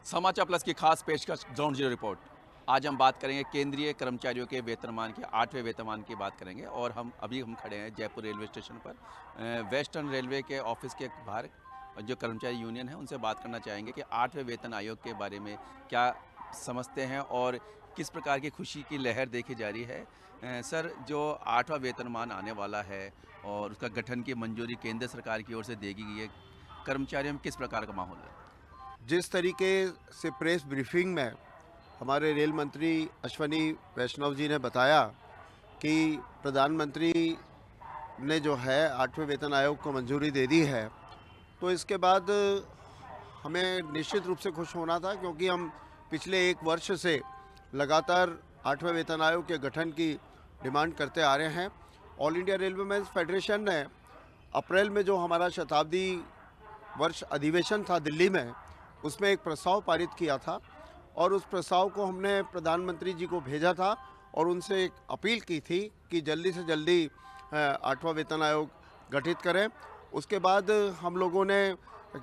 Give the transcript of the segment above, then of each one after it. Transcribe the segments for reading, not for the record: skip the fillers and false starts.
समाचार प्लस की खास पेशकश ग्राउंड जीरो रिपोर्ट। आज हम बात करेंगे केंद्रीय कर्मचारियों के वेतनमान के 8वें वेतनमान की बात करेंगे और हम खड़े हैं जयपुर रेलवे स्टेशन पर। वेस्टर्न रेलवे के ऑफिस के बाहर जो कर्मचारी यूनियन है उनसे बात करना चाहेंगे कि 8वें वेतन आयोग के बारे में क्या समझते हैं और किस प्रकार की खुशी की लहर देखी जा रही है। सर, जो 8वां वेतनमान आने वाला है और उसका गठन की मंजूरी केंद्र सरकार की ओर से देगी गई है, कर्मचारियों में किस प्रकार का माहौल है? जिस तरीके से प्रेस ब्रीफिंग में हमारे रेल मंत्री अश्वनी वैष्णव जी ने बताया कि प्रधानमंत्री ने जो है 8वें वेतन आयोग को मंजूरी दे दी है, तो इसके बाद हमें निश्चित रूप से खुश होना था, क्योंकि हम पिछले एक वर्ष से लगातार 8वें वेतन आयोग के गठन की डिमांड करते आ रहे हैं। All India railway men's federation ने अप्रैल में जो हमारा शताब्दी वर्ष अधिवेशन था दिल्ली में, उसमें एक प्रस्ताव पारित किया था और उस प्रस्ताव को हमने प्रधानमंत्री जी को भेजा था और उनसे एक अपील की थी कि जल्दी से जल्दी 8वां वेतन आयोग गठित करें। उसके बाद हम लोगों ने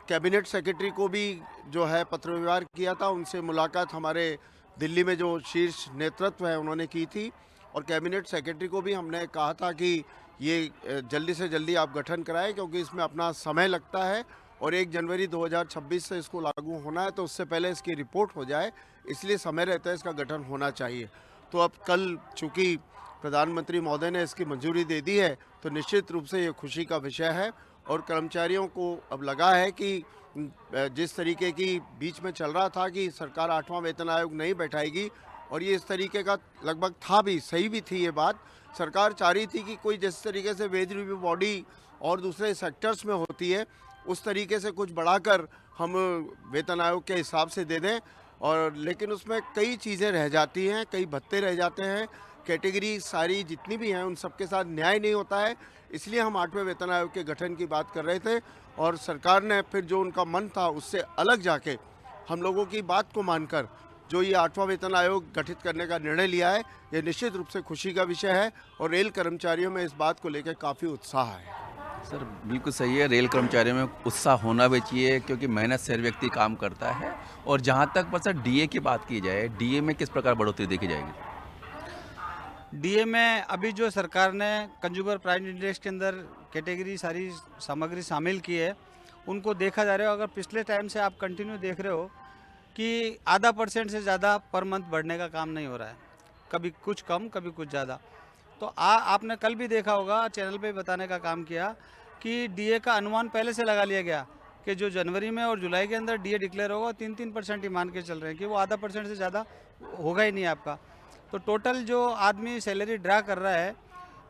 कैबिनेट सेक्रेटरी को भी जो है पत्र व्यवहार किया था, उनसे मुलाकात हमारे दिल्ली में जो शीर्ष नेतृत्व है उन्होंने की थी और कैबिनेट सेक्रेटरी को भी हमने कहा था कि ये जल्दी से जल्दी आप गठन कराएं, क्योंकि इसमें अपना समय लगता है और 1 जनवरी 2026 से इसको लागू होना है, तो उससे पहले इसकी रिपोर्ट हो जाए, इसलिए समय रहता है इसका गठन होना चाहिए। तो अब कल चूँकि प्रधानमंत्री महोदय ने इसकी मंजूरी दे दी है, तो निश्चित रूप से ये खुशी का विषय है और कर्मचारियों को अब लगा है कि जिस तरीके की बीच में चल रहा था कि सरकार 8वां वेतन आयोग नहीं बैठाएगी, और ये इस तरीके का लगभग था भी, सही भी थी ये बात। सरकार चाह रही थी कि कोई जिस तरीके से वेज रिव्यू बॉडी और दूसरे सेक्टर्स में होती है, उस तरीके से कुछ बढ़ाकर हम वेतन आयोग के हिसाब से दे दें, और लेकिन उसमें कई चीज़ें रह जाती हैं, कई भत्ते रह जाते हैं, कैटेगरी सारी जितनी भी हैं उन सबके साथ न्याय नहीं होता है। इसलिए हम 8वें वेतन आयोग के गठन की बात कर रहे थे और सरकार ने फिर जो उनका मन था उससे अलग जाके हम लोगों की बात को मानकर जो ये 8वां वेतन आयोग गठित करने का निर्णय लिया है, ये निश्चित रूप से खुशी का विषय है और रेल कर्मचारियों में इस बात को लेकर काफ़ी उत्साह है। सर, बिल्कुल सही है। रेल कर्मचारियों में उत्साह होना भी चाहिए क्योंकि मेहनत से हर व्यक्ति काम करता है। और जहाँ तक बस डीए की बात की जाए, डीए में किस प्रकार बढ़ोतरी देखी जाएगी? डीए में अभी जो सरकार ने कंज्यूमर प्राइस इंडेक्स के अंदर कैटेगरी सारी सामग्री शामिल की है, उनको देखा जा रहा है। अगर पिछले टाइम से आप कंटिन्यू देख रहे हो कि आधा % से ज़्यादा पर मंथ बढ़ने का काम नहीं हो रहा है, कभी कुछ कम कभी कुछ ज़्यादा। तो आपने कल भी देखा होगा, चैनल पे बताने का काम किया कि डीए का अनुमान पहले से लगा लिया गया कि जो जनवरी में और जुलाई के अंदर डीए डिक्लेयर होगा 3% ही मान के चल रहे हैं कि वो आधा % से ज़्यादा होगा ही नहीं आपका। तो टोटल जो आदमी सैलरी ड्रा कर रहा है,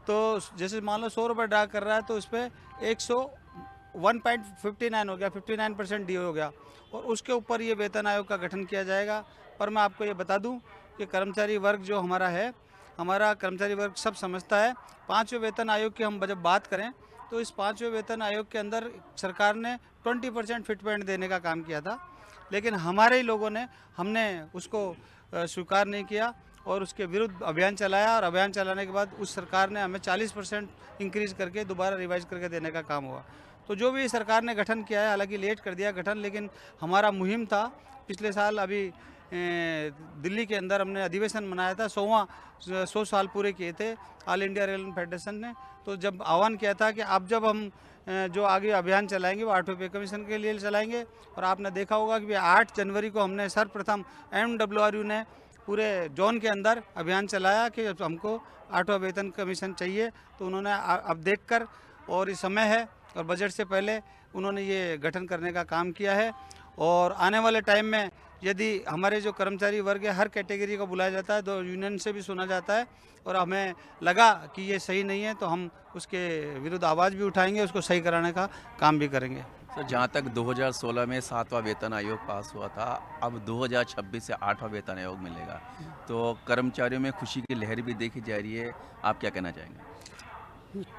तो जैसे मान लो 100 रुपये ड्रा कर रहा है, तो उस पर 101.59 हो गया, 59% डीए हो गया और उसके ऊपर ये वेतन आयोग का गठन किया जाएगा। पर मैं आपको ये बता दूं कि कर्मचारी वर्ग जो हमारा है, हमारा कर्मचारी वर्ग सब समझता है। 5वें वेतन आयोग की हम जब बात करें तो इस 5वें वेतन आयोग के अंदर सरकार ने 20% फिटमेंट देने का काम किया था, लेकिन हमारे ही लोगों ने हमने उसको स्वीकार नहीं किया और उसके विरुद्ध अभियान चलाया और अभियान चलाने के बाद उस सरकार ने हमें 40% इंक्रीज़ करके दोबारा रिवाइज करके देने का काम हुआ। तो जो भी सरकार ने गठन किया है, हालांकि लेट कर दिया गठन, लेकिन हमारा मुहिम था। पिछले साल अभी दिल्ली के अंदर हमने अधिवेशन मनाया था, 100 साल पूरे किए थे ऑल इंडिया रेल फेडरेशन ने। तो जब आह्वान किया था कि अब जब हम जो आगे अभियान चलाएंगे वो 8वें पे कमीशन के लिए चलाएंगे। और आपने देखा होगा कि 8 जनवरी को हमने सर्वप्रथम MWRU ने पूरे जोन के अंदर अभियान चलाया कि हमको 8वां वेतन कमीशन चाहिए। तो उन्होंने अब देखकर, और इस समय है और बजट से पहले उन्होंने ये गठन करने का काम किया है। और आने वाले टाइम में यदि हमारे जो कर्मचारी वर्ग है, हर कैटेगरी को बुलाया जाता है, तो यूनियन से भी सुना जाता है और हमें लगा कि ये सही नहीं है, तो हम उसके विरुद्ध आवाज़ भी उठाएंगे, उसको सही कराने का काम भी करेंगे। सर, जहाँ तक 2016 में 7वां वेतन आयोग पास हुआ था, अब 2026 से 8वां वेतन आयोग मिलेगा, तो कर्मचारियों में खुशी की लहर भी देखी जा रही है। आप क्या कहना चाहेंगे?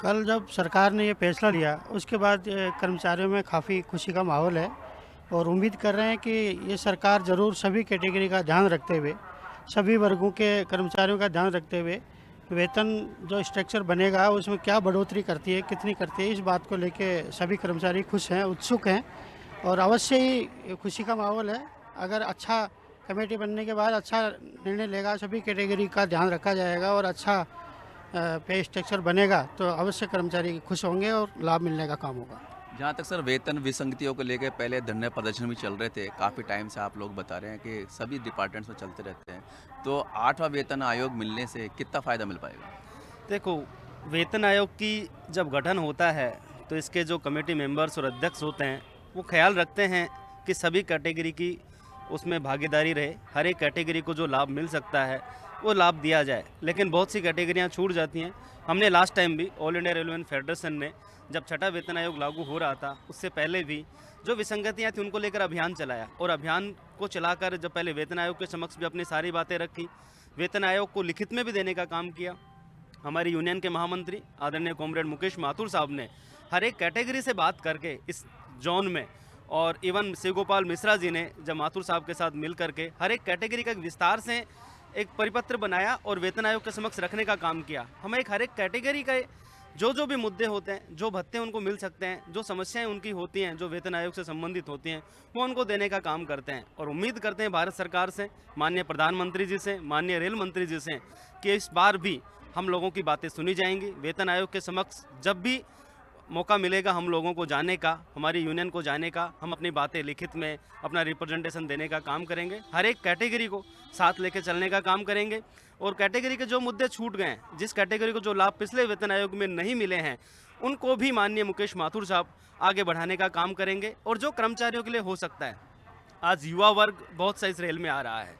कल जब सरकार ने ये फैसला लिया, उसके बाद कर्मचारियों में काफ़ी खुशी का माहौल है और उम्मीद कर रहे हैं कि ये सरकार ज़रूर सभी कैटेगरी का ध्यान रखते हुए, सभी वर्गों के कर्मचारियों का ध्यान रखते हुए वेतन जो स्ट्रक्चर बनेगा उसमें क्या बढ़ोतरी करती है, कितनी करती है, इस बात को लेके सभी कर्मचारी खुश हैं, उत्सुक हैं और अवश्य ही खुशी का माहौल है। अगर अच्छा कमेटी बनने के बाद अच्छा निर्णय लेगा, सभी कैटेगरी का ध्यान रखा जाएगा और अच्छा पे स्ट्रक्चर बनेगा तो अवश्य कर्मचारी खुश होंगे और लाभ मिलने का काम होगा। जहाँ तक सर वेतन विसंगतियों को लेकर पहले धरने प्रदर्शन भी चल रहे थे, काफ़ी टाइम से आप लोग बता रहे हैं कि सभी डिपार्टमेंट्स में चलते रहते हैं, तो 8वां वेतन आयोग मिलने से कितना फ़ायदा मिल पाएगा? देखो, वेतन आयोग की जब गठन होता है तो इसके जो कमेटी मेंबर्स और अध्यक्ष होते हैं वो ख्याल रखते हैं कि सभी कैटेगरी की उसमें भागीदारी रहे, हर एक कैटेगरी को जो लाभ मिल सकता है वो लाभ दिया जाए। लेकिन बहुत सी कैटेगरियां छूट जाती हैं। हमने लास्ट टाइम भी ऑल इंडिया रेलवे फेडरेशन ने जब छठा वेतन आयोग लागू हो रहा था उससे पहले भी जो विसंगतियां थी उनको लेकर अभियान चलाया, और अभियान को चलाकर जब पहले वेतन आयोग के समक्ष भी अपनी सारी बातें रखी, वेतन आयोग को लिखित में भी देने का काम किया। हमारी यूनियन के महामंत्री आदरणीय कॉमरेड मुकेश माथुर साहब ने हर एक कैटेगरी से बात करके इस जोन में, और इवन शिव गोपाल मिश्रा जी ने जब माथुर साहब के साथ मिल करके हर एक कैटेगरी का विस्तार से एक परिपत्र बनाया और वेतन आयोग के समक्ष रखने का काम किया। हम एक हर एक कैटेगरी का जो भी मुद्दे होते हैं, जो भत्ते उनको मिल सकते हैं, जो समस्याएं उनकी होती हैं, जो वेतन आयोग से संबंधित होती हैं, वो उनको देने का काम करते हैं। और उम्मीद करते हैं भारत सरकार से, माननीय प्रधानमंत्री जी से, माननीय रेल मंत्री जी से, कि इस बार भी हम लोगों की बातें सुनी जाएंगी। वेतन आयोग के समक्ष जब भी मौका मिलेगा हम लोगों को जाने का, हमारी यूनियन को जाने का, हम अपनी बातें लिखित में अपना रिप्रेजेंटेशन देने का काम करेंगे। हर एक कैटेगरी को साथ लेके चलने का काम करेंगे, और कैटेगरी के जो मुद्दे छूट गए हैं, जिस कैटेगरी को जो लाभ पिछले वेतन आयोग में नहीं मिले हैं, उनको भी माननीय मुकेश माथुर साहब आगे बढ़ाने का काम करेंगे। और जो कर्मचारियों के लिए हो सकता है, आज युवा वर्ग बहुत सा इस रेल में आ रहा है,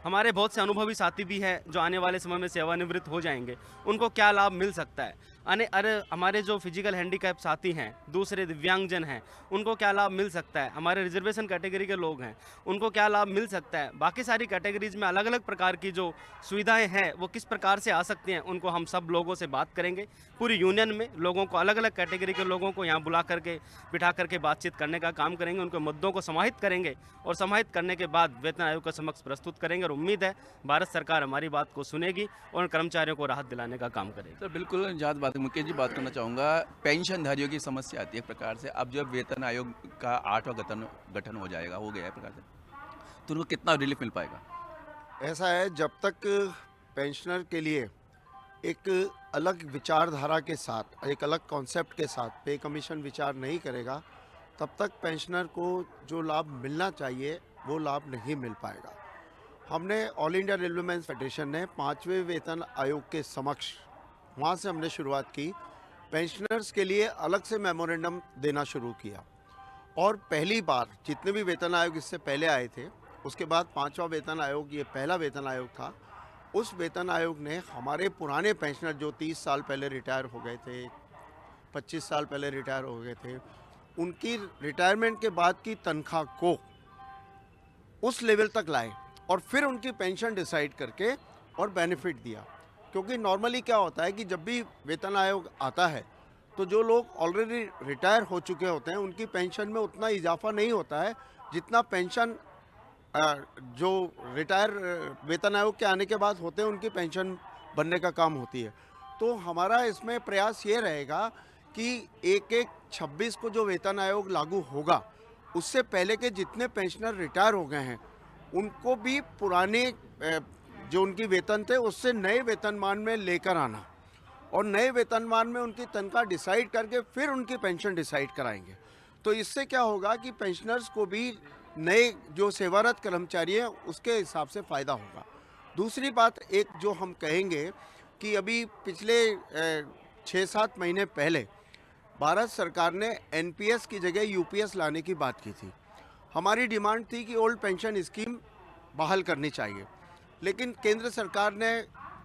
हमारे बहुत से अनुभवी साथी भी हैं जो आने वाले समय में सेवानिवृत्त हो जाएंगे, उनको क्या लाभ मिल सकता है। अरे हमारे जो फिजिकल हैंडीकैप साथी हैं, दूसरे दिव्यांगजन हैं, उनको क्या लाभ मिल सकता है। हमारे रिजर्वेशन कैटेगरी के लोग हैं, उनको क्या लाभ मिल सकता है। बाकी सारी कैटेगरीज में अलग अलग प्रकार की जो सुविधाएं हैं वो किस प्रकार से आ सकती हैं, उनको हम सब लोगों से बात करेंगे। पूरी यूनियन में लोगों को, अलग अलग कैटेगरी के लोगों को यहाँ बुला करके, बिठा करके बातचीत करने का काम करेंगे, उनके मुद्दों को समाहित करेंगे, और समाहित करने के बाद वेतन आयोग के समक्ष प्रस्तुत करेंगे। और उम्मीद है भारत सरकार हमारी बात को सुनेगी और कर्मचारियों को राहत दिलाने का काम करेगी। सर बिल्कुल, जहाँ बात मुकेश जी बात करना चाहूँगा, पेंशनधारियों की समस्या आती है प्रकार से। अब जब वेतन आयोग का 8वां गठन हो जाएगा, हो गया है प्रकार से, तो उनको कितना रिलीफ मिल पाएगा? ऐसा है, जब तक पेंशनर के लिए एक अलग विचारधारा के साथ, एक अलग कॉन्सेप्ट के साथ पे कमीशन विचार नहीं करेगा, तब तक पेंशनर को जो लाभ मिलना चाहिए वो लाभ नहीं मिल पाएगा। हमने ऑल इंडिया रेलवेमैन फेडरेशन ने 5वें वेतन आयोग के समक्ष, वहाँ से हमने शुरुआत की, पेंशनर्स के लिए अलग से मेमोरेंडम देना शुरू किया। और पहली बार जितने भी वेतन आयोग इससे पहले आए थे, उसके बाद 5वां वेतन आयोग, ये पहला वेतन आयोग था, उस वेतन आयोग ने हमारे पुराने पेंशनर जो 30 साल पहले रिटायर हो गए थे, 25 साल पहले रिटायर हो गए थे, उनकी रिटायरमेंट के बाद की तनख्वाह को उस लेवल तक लाए और फिर उनकी पेंशन डिसाइड करके और बेनिफिट दिया। क्योंकि नॉर्मली क्या होता है कि जब भी वेतन आयोग आता है तो जो लोग ऑलरेडी रिटायर हो चुके होते हैं उनकी पेंशन में उतना इजाफा नहीं होता है जितना पेंशन जो रिटायर वेतन आयोग के आने के बाद होते हैं उनकी पेंशन बनने का काम होती है। तो हमारा इसमें प्रयास ये रहेगा कि 1/1/26 को जो वेतन आयोग लागू होगा, उससे पहले के जितने पेंशनर रिटायर हो गए हैं उनको भी पुराने जो उनकी वेतन थे उससे नए वेतनमान में लेकर आना, और नए वेतनमान में उनकी तनख्वाह डिसाइड करके फिर उनकी पेंशन डिसाइड कराएंगे। तो इससे क्या होगा कि पेंशनर्स को भी नए जो सेवारत कर्मचारी हैं उसके हिसाब से फ़ायदा होगा। दूसरी बात एक जो हम कहेंगे कि अभी पिछले 6-7 महीने पहले भारत सरकार ने एनपीएस की जगह यूपीएस लाने की बात की थी। हमारी डिमांड थी कि ओल्ड पेंशन स्कीम बहाल करनी चाहिए, लेकिन केंद्र सरकार ने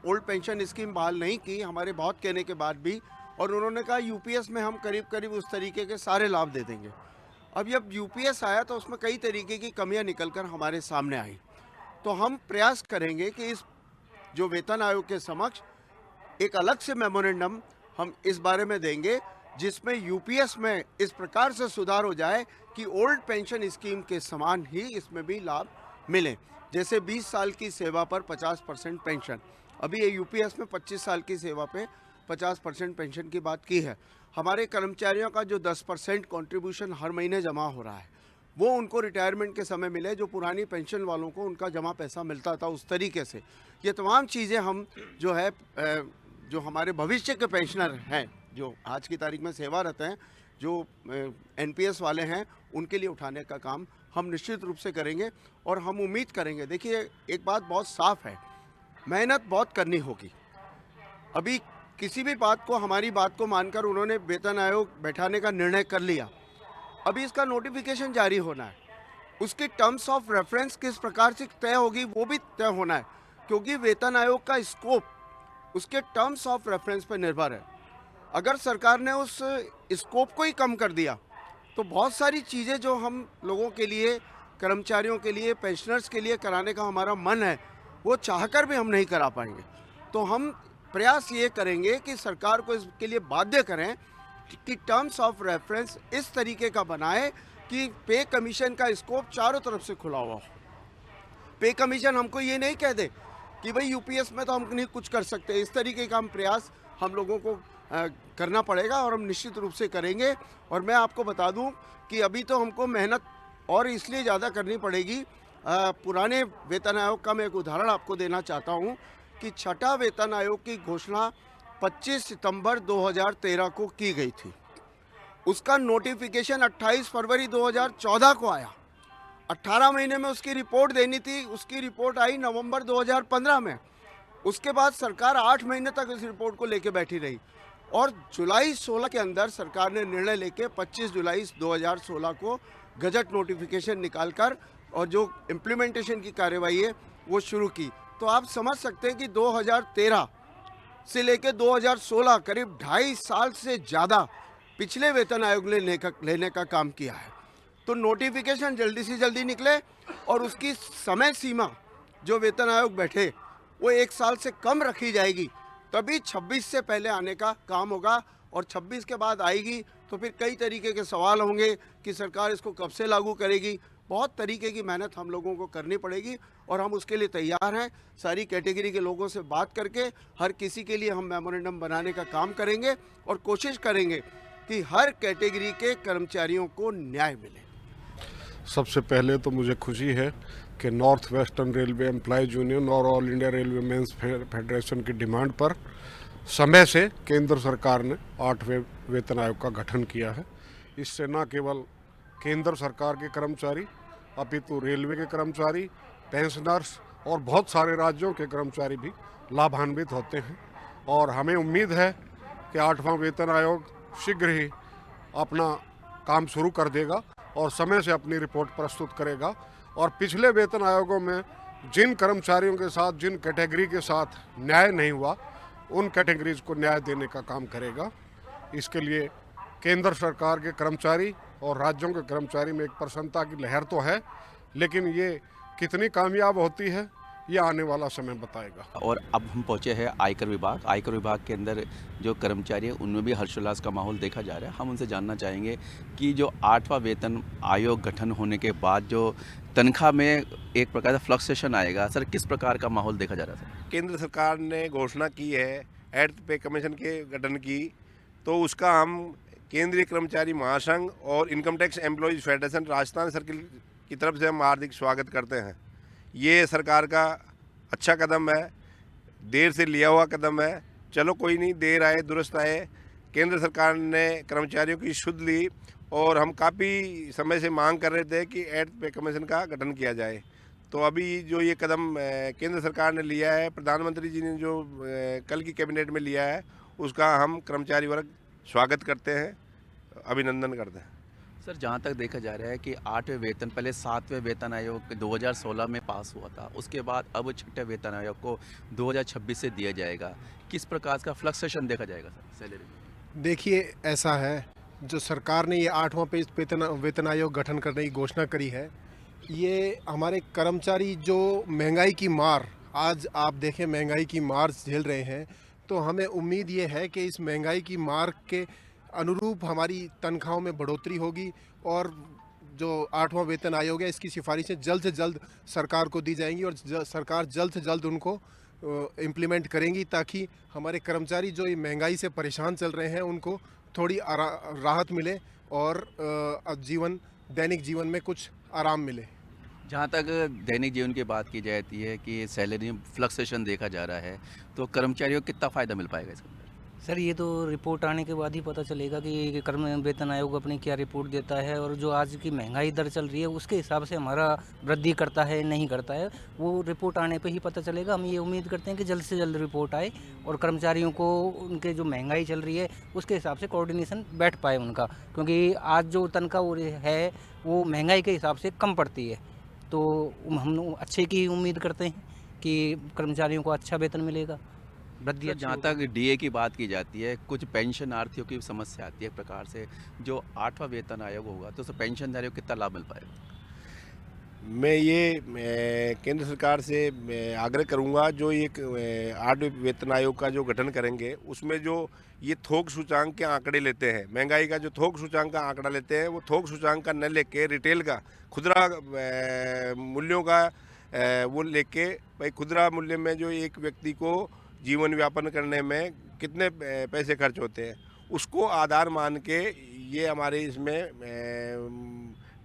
ओल्ड पेंशन स्कीम बहाल नहीं की हमारे बहुत कहने के बाद भी, और उन्होंने कहा यूपीएस में हम करीब करीब उस तरीके के सारे लाभ दे देंगे। अब जब यूपीएस आया तो उसमें कई तरीके की कमियां निकलकर हमारे सामने आई। तो हम प्रयास करेंगे कि इस जो वेतन आयोग के समक्ष एक अलग से मेमोरेंडम हम इस बारे में देंगे जिसमें यूपीएस में इस प्रकार से सुधार हो जाए कि ओल्ड पेंशन स्कीम के समान ही इसमें भी लाभ मिले। जैसे 20 साल की सेवा पर 50% पेंशन, अभी ये यूपीएस में 25 साल की सेवा पे 50% पेंशन की बात की है। हमारे कर्मचारियों का जो 10% कंट्रीब्यूशन हर महीने जमा हो रहा है वो उनको रिटायरमेंट के समय मिले, जो पुरानी पेंशन वालों को उनका जमा पैसा मिलता था उस तरीके से। ये तमाम चीज़ें हम जो है जो हमारे भविष्य के पेंशनर हैं, जो आज की तारीख में सेवारत हैं, जो एनपीएस वाले हैं, उनके लिए उठाने का काम हम निश्चित रूप से करेंगे। और हम उम्मीद करेंगे, देखिए एक बात बहुत साफ़ है, मेहनत बहुत करनी होगी। अभी किसी भी बात को, हमारी बात को मानकर उन्होंने वेतन आयोग बैठाने का निर्णय कर लिया, अभी इसका नोटिफिकेशन जारी होना है, उसकी टर्म्स ऑफ रेफरेंस किस प्रकार से तय होगी वो भी तय होना है, क्योंकि वेतन आयोग का स्कोप उसके टर्म्स ऑफ रेफरेंस पर निर्भर है। अगर सरकार ने उस स्कोप को ही कम कर दिया तो बहुत सारी चीज़ें जो हम लोगों के लिए, कर्मचारियों के लिए, पेंशनर्स के लिए कराने का हमारा मन है, वो चाहकर भी हम नहीं करा पाएंगे। तो हम प्रयास ये करेंगे कि सरकार को इसके लिए बाध्य करें कि टर्म्स ऑफ रेफरेंस इस तरीके का बनाए कि पे कमीशन का स्कोप चारों तरफ से खुला हुआ हो। पे कमीशन हमको ये नहीं कह दे कि भाई यूपीएस में तो हम नहीं कुछ कर सकते। इस तरीके का हम प्रयास हम लोगों को करना पड़ेगा और हम निश्चित रूप से करेंगे। और मैं आपको बता दूं कि अभी तो हमको मेहनत और इसलिए ज़्यादा करनी पड़ेगी। पुराने वेतन आयोग का मैं एक उदाहरण आपको देना चाहता हूं कि छठा वेतन आयोग की घोषणा 25 सितंबर 2013 को की गई थी। उसका नोटिफिकेशन 28 फरवरी 2014 को आया। 18 महीने में उसकी रिपोर्ट देनी थी, उसकी रिपोर्ट आई नवंबर 2015 में। उसके बाद सरकार 8 महीने तक इस रिपोर्ट को लेके बैठी रही और जुलाई 16 के अंदर सरकार ने निर्णय लेके 25 जुलाई 2016 को गजट नोटिफिकेशन निकालकर और जो इम्प्लीमेंटेशन की कार्यवाही है वो शुरू की। तो आप समझ सकते हैं कि 2013 से लेकर 2016 करीब 2.5 साल से ज़्यादा पिछले वेतन आयोग ने लेने का काम किया है। तो नोटिफिकेशन जल्दी से जल्दी निकले और उसकी समय सीमा जो वेतन आयोग बैठे वो 1 साल से कम रखी जाएगी, तभी 26 से पहले आने का काम होगा। और 26 के बाद आएगी तो फिर कई तरीके के सवाल होंगे कि सरकार इसको कब से लागू करेगी। बहुत तरीके की मेहनत हम लोगों को करनी पड़ेगी और हम उसके लिए तैयार हैं। सारी कैटेगरी के लोगों से बात करके हर किसी के लिए हम मेमोरेंडम बनाने का काम करेंगे और कोशिश करेंगे कि हर कैटेगरी के कर्मचारियों को न्याय मिले। सबसे पहले तो मुझे खुशी है कि north western railway employees union और all India railway men's federation की डिमांड पर समय से केंद्र सरकार ने 8वें वेतन आयोग का गठन किया है। इससे न केवल केंद्र सरकार के कर्मचारी अपितु रेलवे के कर्मचारी, पेंशनर्स और बहुत सारे राज्यों के कर्मचारी भी लाभान्वित होते हैं। और हमें उम्मीद है कि 8वां वेतन आयोग शीघ्र ही अपना काम शुरू कर देगा और समय से अपनी रिपोर्ट प्रस्तुत करेगा। और पिछले वेतन आयोगों में जिन कर्मचारियों के साथ, जिन कैटेगरी के साथ न्याय नहीं हुआ, उन कैटेगरीज को न्याय देने का काम करेगा। इसके लिए केंद्र सरकार के कर्मचारी और राज्यों के कर्मचारी में एक प्रसन्नता की लहर तो है, लेकिन ये कितनी कामयाब होती है ये आने वाला समय बताएगा। और अब हम पहुंचे हैं आयकर विभाग। आयकर विभाग के अंदर जो कर्मचारी हैं उनमें भी हर्षोल्लास का माहौल देखा जा रहा है। हम उनसे जानना चाहेंगे कि जो 8वां वेतन आयोग गठन होने के बाद जो तनख्वाह में एक प्रकार का फ्लक्चुएशन आएगा, सर किस प्रकार का माहौल देखा जा रहा है? केंद्र सरकार ने घोषणा की है 8th पे कमीशन के गठन की, तो उसका हम केंद्रीय कर्मचारी महासंघ और income tax employees federation Rajasthan circle की तरफ से हम हार्दिक स्वागत करते हैं। ये सरकार का अच्छा कदम है, देर से लिया हुआ कदम है। चलो कोई नहीं, देर आए दुरुस्त आए। केंद्र सरकार ने कर्मचारियों की सुध ली और हम काफ़ी समय से मांग कर रहे थे कि 8th पे कमीशन का गठन किया जाए। तो अभी जो ये कदम केंद्र सरकार ने लिया है, प्रधानमंत्री जी ने जो कल की कैबिनेट में लिया है, उसका हम कर्मचारी वर्ग स्वागत करते हैं, अभिनंदन करते हैं। सर जहाँ तक देखा जा रहा है कि 8वें वेतन, पहले 7वें वेतन आयोग 2016 में पास हुआ था, उसके बाद अब 6ठे वेतन आयोग को 2026 से दिया जाएगा। किस प्रकार का फ्लक्चुएशन देखा जाएगा सर सैलरी में? देखिए ऐसा है, जो सरकार ने ये 8वां वेतन आयोग गठन करने की घोषणा करी है, ये हमारे कर्मचारी जो महंगाई की मार, आज आप देखें महंगाई की मार झेल रहे हैं, तो हमें उम्मीद ये है कि इस महंगाई की मार के अनुरूप हमारी तनख्वाहों में बढ़ोतरी होगी और जो 8वां वेतन आयोग है इसकी सिफारिशें जल्द से जल्द सरकार को दी जाएंगी और सरकार जल्द से जल्द उनको इम्प्लीमेंट करेंगी, ताकि हमारे कर्मचारी जो ये महंगाई से परेशान चल रहे हैं उनको थोड़ी राहत मिले और जीवन दैनिक जीवन में कुछ आराम मिले। जहाँ तक दैनिक जीवन की बात की जाती है कि सैलरी में फ्लक्चुएशन देखा जा रहा है, तो कर्मचारियों को कितना फ़ायदा मिल पाएगा इसका? सर ये तो रिपोर्ट आने के बाद ही पता चलेगा कि कर्म वेतन आयोग अपनी क्या रिपोर्ट देता है, और जो आज की महंगाई दर चल रही है उसके हिसाब से हमारा वृद्धि करता है नहीं करता है, वो रिपोर्ट आने पे ही पता चलेगा। हम ये उम्मीद करते हैं कि जल्द से जल्द रिपोर्ट आए और कर्मचारियों को उनके जो महंगाई चल रही है उसके हिसाब से कोऑर्डिनेशन बैठ पाए उनका, क्योंकि आज जो तनख्वाह वो है वो महंगाई के हिसाब से कम पड़ती है। तो हम अच्छे की उम्मीद करते हैं कि कर्मचारियों को अच्छा वेतन मिलेगा, वृद्धि। जहाँ तक डीए की बात की जाती है, कुछ पेंशनार्थियों की समस्या आती है एक प्रकार से, जो 8वां वेतन आयोग होगा तो उस पेंशनधारियों को कितना लाभ मिल पाएगा? मैं केंद्र सरकार से आग्रह करूंगा, जो एक 8वें वेतन आयोग का जो गठन करेंगे उसमें जो ये थोक सूचांक के आंकड़े लेते हैं, महंगाई का जो थोक सूचांक का आंकड़ा लेते हैं, वो थोक सूचांक का न लेके रिटेल का खुदरा मूल्यों का वो लेके, भाई खुदरा मूल्य में जो एक व्यक्ति को जीवन यापन करने में कितने पैसे खर्च होते हैं उसको आधार मान के ये हमारे इसमें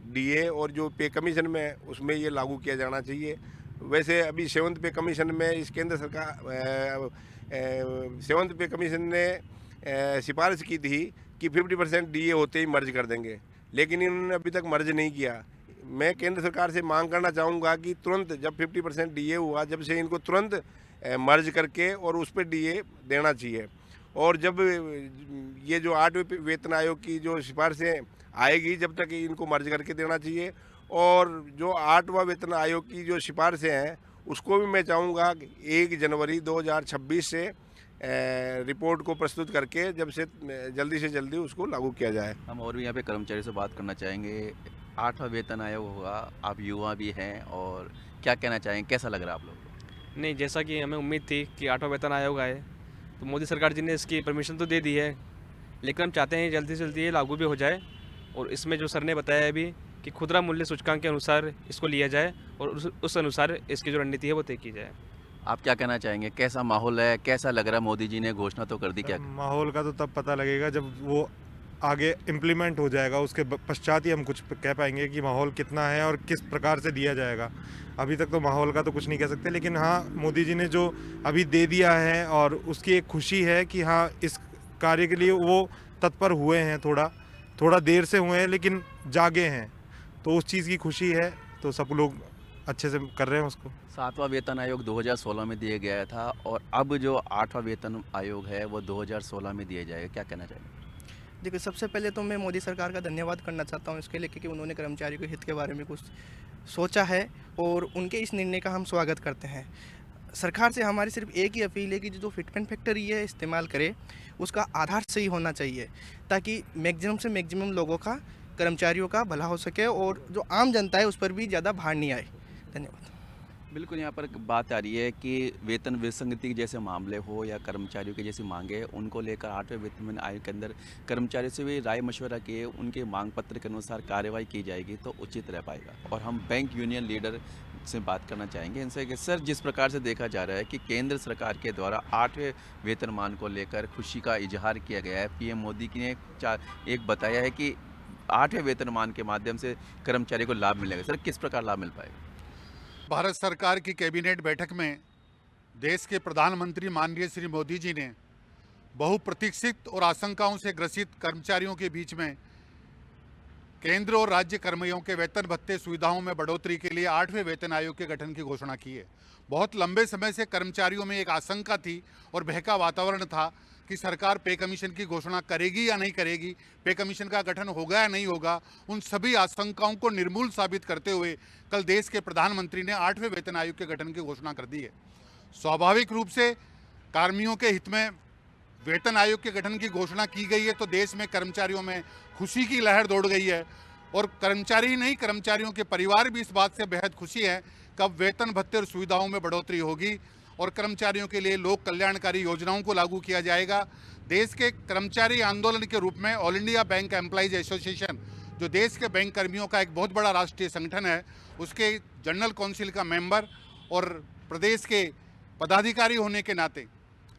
डीए और जो पे कमीशन में उसमें ये लागू किया जाना चाहिए। वैसे अभी 7th पे कमीशन में इस केंद्र सरकार 7th पे कमीशन ने सिफारिश की थी कि 50% डीए होते ही मर्ज कर देंगे, लेकिन इन्होंने अभी तक मर्ज नहीं किया। मैं केंद्र सरकार से मांग करना चाहूँगा कि तुरंत जब 50% डीए हुआ, जब से इनको तुरंत मर्ज करके और उस पर डीए देना चाहिए। और जब ये जो 8वें वेतन आयोग की जो सिफारिशें आएगी, जब तक इनको मर्ज करके देना चाहिए। और जो 8वां वेतन आयोग की जो सिफारिशें हैं उसको भी मैं चाहूँगा कि 1 जनवरी 2026 से रिपोर्ट को प्रस्तुत करके जल्दी से जल्दी उसको लागू किया जाए। हम और भी यहाँ पे कर्मचारी से बात करना चाहेंगे। 8वां वेतन आयोग होगा, आप युवा भी हैं, और क्या कहना चाहेंगे, कैसा लग रहा है आप लोग? नहीं, जैसा कि हमें उम्मीद थी कि 8वां वेतन आयोग आए, तो मोदी सरकार जी ने इसकी परमिशन तो दे दी है, लेकिन हम चाहते हैं जल्दी से जल्दी ये लागू भी हो जाए। और इसमें जो सर ने बताया है अभी कि खुदरा मूल्य सूचकांक के अनुसार इसको लिया जाए और उस अनुसार इसकी जो रणनीति है वो तय की जाए। आप क्या कहना चाहेंगे, कैसा माहौल है, कैसा लग रहा है? मोदी जी ने घोषणा तो कर दी, क्या माहौल का तो तब पता लगेगा जब वो आगे इम्प्लीमेंट हो जाएगा, उसके पश्चात ही हम कुछ कह पाएंगे कि माहौल कितना है और किस प्रकार से दिया जाएगा। अभी तक तो माहौल का तो कुछ नहीं कह सकते, लेकिन हाँ, मोदी जी ने जो अभी दे दिया है और उसकी एक खुशी है कि हाँ, इस कार्य के लिए वो तत्पर हुए हैं, थोड़ा देर से हुए हैं लेकिन जागे हैं, तो उस चीज़ की खुशी है, तो सब लोग अच्छे से कर रहे हैं उसको। 7वां वेतन आयोग 2016 में दिया गया था, और अब जो 8वां वेतन आयोग है वो 2016 में दिया जाएगा, क्या कहना चाहिए? देखिए, सबसे पहले तो मैं मोदी सरकार का धन्यवाद करना चाहता हूं इसके लिए कि उन्होंने कर्मचारियों के हित के बारे में कुछ सोचा है, और उनके इस निर्णय का हम स्वागत करते हैं। सरकार से हमारी सिर्फ एक ही अपील है कि जो फिटमेंट फैक्टर ये इस्तेमाल करे उसका आधार सही होना चाहिए, ताकि मैक्सिमम से मैक्सिमम लोगों का, कर्मचारियों का भला हो सके और जो आम जनता है उस पर भी ज़्यादा भार नहीं आए। धन्यवाद। बिल्कुल, यहाँ पर बात आ रही है कि वेतन विसंगति के जैसे मामले हो या कर्मचारियों की जैसी मांगे, उनको लेकर 8वें वेतन आयोग के अंदर कर्मचारियों से भी राय मशवरा किए, उनके मांग पत्र के अनुसार कार्रवाई की जाएगी तो उचित रह पाएगा। और हम बैंक यूनियन लीडर से बात करना चाहेंगे इनसे कि सर, जिस प्रकार से देखा जा रहा है कि केंद्र सरकार के द्वारा 8वें वेतनमान को लेकर खुशी का इजहार किया गया है, पीएम मोदी ने एक बताया है कि 8वें वेतनमान के माध्यम से कर्मचारी को लाभ मिलेगा। सर, किस प्रकार लाभ मिल पाएगा? भारत सरकार की कैबिनेट बैठक में देश के प्रधानमंत्री माननीय श्री मोदी जी ने बहुप्रतीक्षित और आशंकाओं से ग्रसित कर्मचारियों के बीच में केंद्र और राज्य कर्मियों के वेतन भत्ते सुविधाओं में बढ़ोतरी के लिए 8वें वेतन आयोग के गठन की घोषणा की है। बहुत लंबे समय से कर्मचारियों में एक आशंका थी और बहका वातावरण था कि सरकार पे कमीशन की घोषणा करेगी या नहीं करेगी, पे कमीशन का गठन होगा या नहीं होगा। उन सभी आशंकाओं को निर्मूल साबित करते हुए कल देश के प्रधानमंत्री ने 8वें वेतन आयोग के गठन की घोषणा कर दी है। स्वाभाविक रूप से कर्मियों के हित में वेतन आयोग के गठन की घोषणा की गई है तो देश में कर्मचारियों में खुशी की लहर दौड़ गई है, और कर्मचारी ही नहीं, कर्मचारियों के परिवार भी इस बात से बेहद खुशी है कब वेतन भत्ते और सुविधाओं में बढ़ोतरी होगी और कर्मचारियों के लिए लोक कल्याणकारी योजनाओं को लागू किया जाएगा। देश के कर्मचारी आंदोलन के रूप में all India bank employees association, जो देश के बैंक कर्मियों का एक बहुत बड़ा राष्ट्रीय संगठन है, उसके जनरल काउंसिल का मेंबर और प्रदेश के पदाधिकारी होने के नाते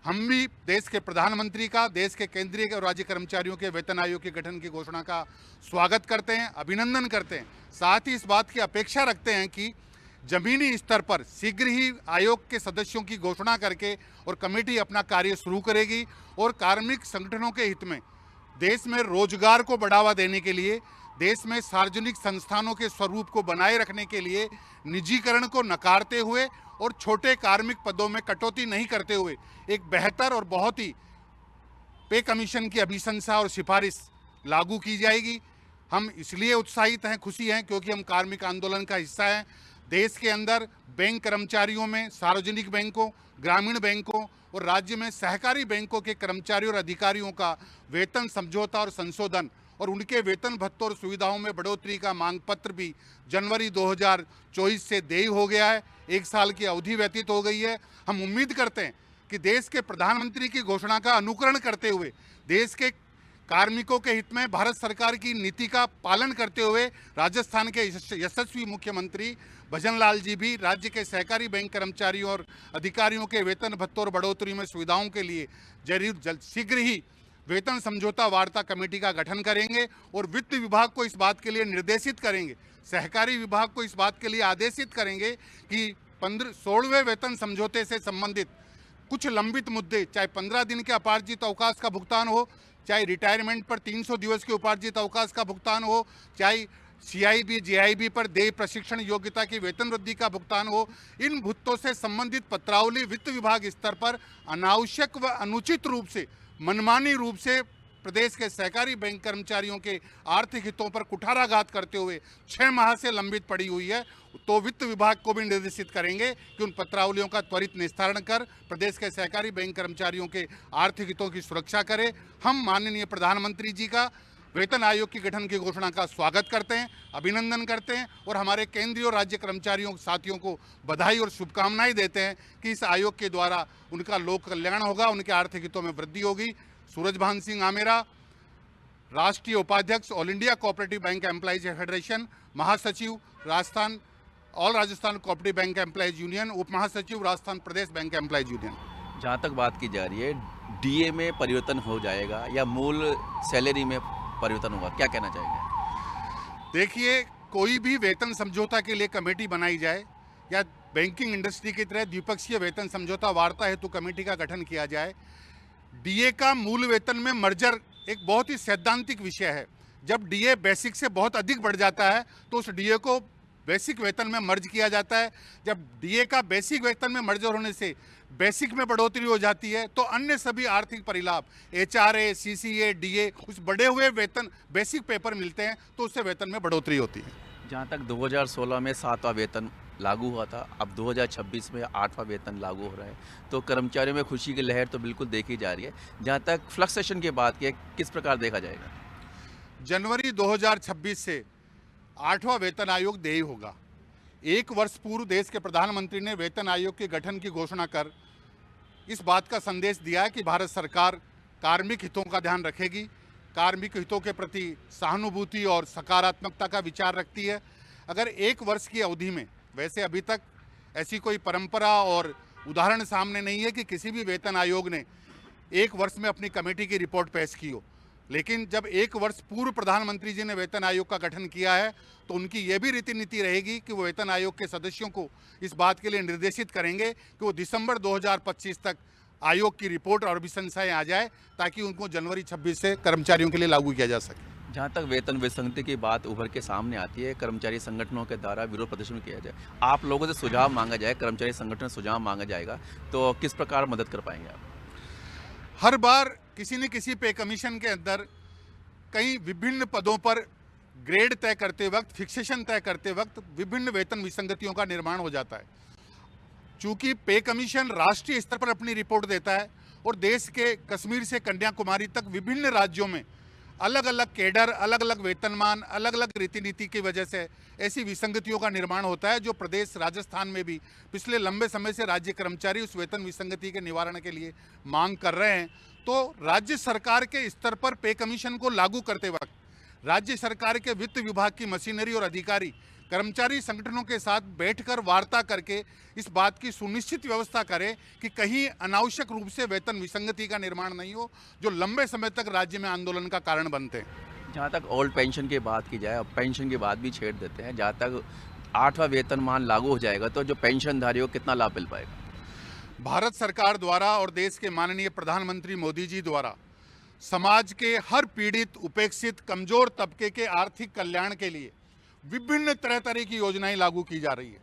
हम भी देश के प्रधानमंत्री का, देश के केंद्रीय और राज्य कर्मचारियों के वेतन आयोग के गठन की घोषणा का स्वागत करते हैं, अभिनंदन करते हैं। साथ ही इस बात की अपेक्षा रखते हैं कि जमीनी स्तर पर शीघ्र ही आयोग के सदस्यों की घोषणा करके और कमेटी अपना कार्य शुरू करेगी और कार्मिक संगठनों के हित में देश में रोजगार को बढ़ावा देने के लिए, देश में सार्वजनिक संस्थानों के स्वरूप को बनाए रखने के लिए निजीकरण को नकारते हुए और छोटे कार्मिक पदों में कटौती नहीं करते हुए एक बेहतर और बहुत ही पे कमीशन की अभिशंसा और सिफारिश लागू की जाएगी। हम इसलिए उत्साहित हैं, खुशी हैं, क्योंकि हम कार्मिक आंदोलन का हिस्सा हैं। देश के अंदर बैंक कर्मचारियों में सार्वजनिक बैंकों, ग्रामीण बैंकों और राज्य में सहकारी बैंकों के कर्मचारियों और अधिकारियों का वेतन समझौता और संशोधन और उनके वेतन भत्तों और सुविधाओं में बढ़ोतरी का मांग पत्र भी जनवरी 2024 से देय हो गया है। 1 साल की अवधि व्यतीत हो गई है। हम उम्मीद करते हैं कि देश के प्रधानमंत्री की घोषणा का अनुकरण करते हुए, देश के कार्मिकों के हित में भारत सरकार की नीति का पालन करते हुए राजस्थान के यशस्वी मुख्यमंत्री भजन लाल जी भी राज्य के सहकारी बैंक कर्मचारियों और अधिकारियों के वेतन भत्तों और बढ़ोतरी में सुविधाओं के लिए शीघ्र ही वेतन समझौता वार्ता कमेटी का गठन करेंगे और वित्त विभाग को इस बात के लिए निर्देशित करेंगे, सहकारी विभाग को इस बात के लिए आदेशित करेंगे कि 16वें वेतन समझौते से संबंधित कुछ लंबित मुद्दे, चाहे 15 दिन के अपार्जित अवकाश का भुगतान हो, चाहे रिटायरमेंट पर 300 दिवस के उपार्जित अवकाश का भुगतान हो, चाहे CIB JIB पर देय प्रशिक्षण योग्यता की वेतन वृद्धि का भुगतान हो, इन भुत्तों से संबंधित पत्रावली वित्त विभाग स्तर पर अनावश्यक व अनुचित रूप से, मनमानी रूप से प्रदेश के सहकारी बैंक कर्मचारियों के आर्थिक हितों पर कुठाराघात करते हुए 6 माह से लंबित पड़ी हुई है, तो वित्त विभाग को भी निर्देशित करेंगे कि उन पत्रावलियों का त्वरित निस्तारण कर प्रदेश के सहकारी बैंक कर्मचारियों के आर्थिक हितों की सुरक्षा करे। हम माननीय प्रधानमंत्री जी का वेतन आयोग की गठन की घोषणा का स्वागत करते हैं, अभिनंदन करते हैं और हमारे केंद्रीय और राज्य कर्मचारियों साथियों को बधाई और शुभकामनाएं देते हैं कि इस आयोग के द्वारा उनका लोक कल्याण होगा, उनके आर्थिक हितों में वृद्धि होगी। सूरजभान सिंह आमेरा, राष्ट्रीय उपाध्यक्ष all India cooperative bank employees federation, महासचिव Rajasthan all Rajasthan cooperative bank employees union, उप महासचिव Rajasthan Pradesh bank employees union. जहाँ तक बात की जा रही है, DA में परिवर्तन हो जाएगा या मूल सैलरी में परिवर्तन होगा, क्या कहना चाहेंगे? देखिए, कोई भी वेतन समझौता के लिए कमेटी बनाई जाए या बैंकिंग इंडस्ट्री की तरह द्विपक्षीय वेतन समझौता वार्ता हेतु कमेटी का गठन किया जाए, DA का मूल वेतन में मर्जर एक बहुत ही सैद्धांतिक विषय है। जब DA बेसिक से बहुत अधिक बढ़ जाता है तो उस DA को बेसिक वेतन में मर्ज किया जाता है। जब DA का बेसिक वेतन में मर्जर होने से बेसिक में बढ़ोतरी हो जाती है तो अन्य सभी आर्थिक परिलाभ HRA, CCA, DA उस बढ़े हुए वेतन बेसिक पेपर मिलते हैं तो उससे वेतन में बढ़ोतरी होती है। जहाँ तक 2016 में 7वां वेतन लागू हुआ था, अब 2026 में 8वां वेतन लागू हो रहा है, तो कर्मचारियों में खुशी की लहर तो बिल्कुल देखी जा रही है। जहाँ तक फ्लक्सेशन की बात की, किस प्रकार देखा जाएगा? जनवरी 2026 से 8वां वेतन आयोग देय होगा। 1 वर्ष पूर्व देश के प्रधानमंत्री ने वेतन आयोग के गठन की घोषणा कर इस बात का संदेश दिया कि भारत सरकार कार्मिक हितों का ध्यान रखेगी, कार्मिक हितों के प्रति सहानुभूति और सकारात्मकता का विचार रखती है। अगर 1 वर्ष की अवधि में, वैसे अभी तक ऐसी कोई परंपरा और उदाहरण सामने नहीं है कि किसी भी वेतन आयोग ने 1 वर्ष में अपनी कमेटी की रिपोर्ट पेश की हो, लेकिन जब 1 वर्ष पूर्व प्रधानमंत्री जी ने वेतन आयोग का गठन किया है तो उनकी ये भी रीति नीति रहेगी कि वो वेतन आयोग के सदस्यों को इस बात के लिए निर्देशित करेंगे कि वो दिसंबर 2025 तक आयोग की रिपोर्ट और अभिशंसाएं आ जाए ताकि उनको जनवरी 26 से कर्मचारियों के लिए लागू किया जा सके। जहाँ तक वेतन विसंगति की बात उभर के सामने आती है, कर्मचारी संगठनों के द्वारा विरोध प्रदर्शन किया जाए, आप लोगों से सुझाव मांगा जाए, कर्मचारी संगठन से सुझाव मांगा जाएगा तो किस प्रकार मदद कर पाएंगे आप? हर बार किसी न किसी पे कमीशन के अंदर कई विभिन्न पदों पर ग्रेड तय करते वक्त, फिक्सेशन तय करते वक्त विभिन्न वेतन विसंगतियों का निर्माण हो जाता है। चूंकि पे कमीशन राष्ट्रीय स्तर पर अपनी रिपोर्ट देता है और देश के कश्मीर से कन्याकुमारी तक विभिन्न राज्यों में अलग अलग कैडर, अलग अलग वेतनमान, अलग अलग रीति नीति की वजह से ऐसी विसंगतियों का निर्माण होता है, जो प्रदेश राजस्थान में भी पिछले लंबे समय से राज्य कर्मचारी उस वेतन विसंगति के निवारण के लिए मांग कर रहे हैं। तो राज्य सरकार के स्तर पर पे कमीशन को लागू करते वक्त राज्य सरकार के वित्त विभाग की मशीनरी और अधिकारी कर्मचारी संगठनों के साथ बैठकर वार्ता करके इस बात की सुनिश्चित व्यवस्था करें कि कहीं अनावश्यक रूप से वेतन विसंगति का निर्माण नहीं हो, जो लंबे समय तक राज्य में आंदोलन का कारण बनते हैं। जहाँ तक ओल्ड पेंशन की बात की जाए, अब पेंशन की बात भी छेड़ देते हैं। जहाँ तक 8वां वेतनमान लागू हो जाएगा तो जो पेंशनधारियों को कितना लाभ मिल पाएगा? भारत सरकार द्वारा और देश के माननीय प्रधानमंत्री मोदी जी द्वारा समाज के हर पीड़ित, उपेक्षित, कमजोर तबके के आर्थिक कल्याण के लिए विभिन्न तरह की योजनाएं लागू की जा रही है।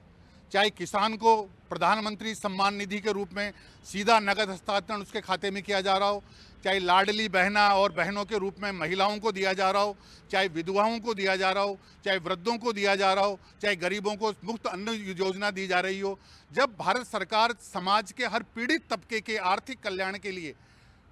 चाहे किसान को प्रधानमंत्री सम्मान निधि के रूप में सीधा नगद हस्तांतरण उसके खाते में किया जा रहा हो, चाहे लाडली बहना और बहनों के रूप में महिलाओं को दिया जा रहा हो, चाहे विधवाओं को दिया जा रहा हो, चाहे वृद्धों को दिया जा रहा हो, चाहे गरीबों को मुफ्त अन्न योजना दी जा रही हो। जब भारत सरकार समाज के हर पीड़ित तबके के आर्थिक कल्याण के लिए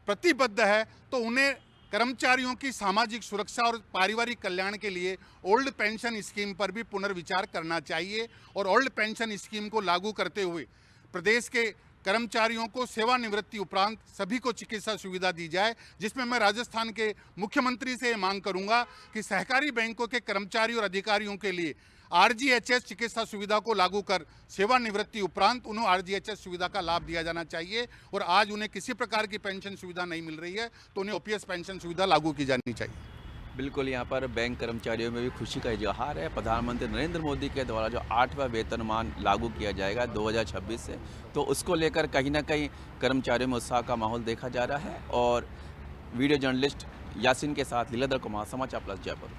प्रतिबद्ध है तो उन्हें कर्मचारियों की सामाजिक सुरक्षा और पारिवारिक कल्याण के लिए ओल्ड पेंशन स्कीम पर भी पुनर्विचार करना चाहिए और ओल्ड पेंशन स्कीम को लागू करते हुए प्रदेश के कर्मचारियों को सेवानिवृत्ति उपरांत सभी को चिकित्सा सुविधा दी जाए, जिसमें मैं राजस्थान के मुख्यमंत्री से मांग करूंगा कि सहकारी बैंकों के कर्मचारियों और अधिकारियों के लिए RGHS चिकित्सा सुविधा को लागू कर सेवानिवृत्ति उपरांत उन्हें RGHS सुविधा का लाभ दिया जाना चाहिए। और आज उन्हें किसी प्रकार की पेंशन सुविधा नहीं मिल रही है तो उन्हें OPS पेंशन सुविधा लागू की जानी चाहिए। बिल्कुल, यहाँ पर बैंक कर्मचारियों में भी खुशी का इजहार है। प्रधानमंत्री नरेंद्र मोदी के द्वारा जो 8वां वेतनमान लागू किया जाएगा 2026 से, तो उसको लेकर कहीं ना कहीं कर्मचारियों में उत्साह का माहौल देखा जा रहा है। और वीडियो जर्नलिस्ट यासिन के साथ लीलाधर कुमार, समाचार प्लस जयपुर।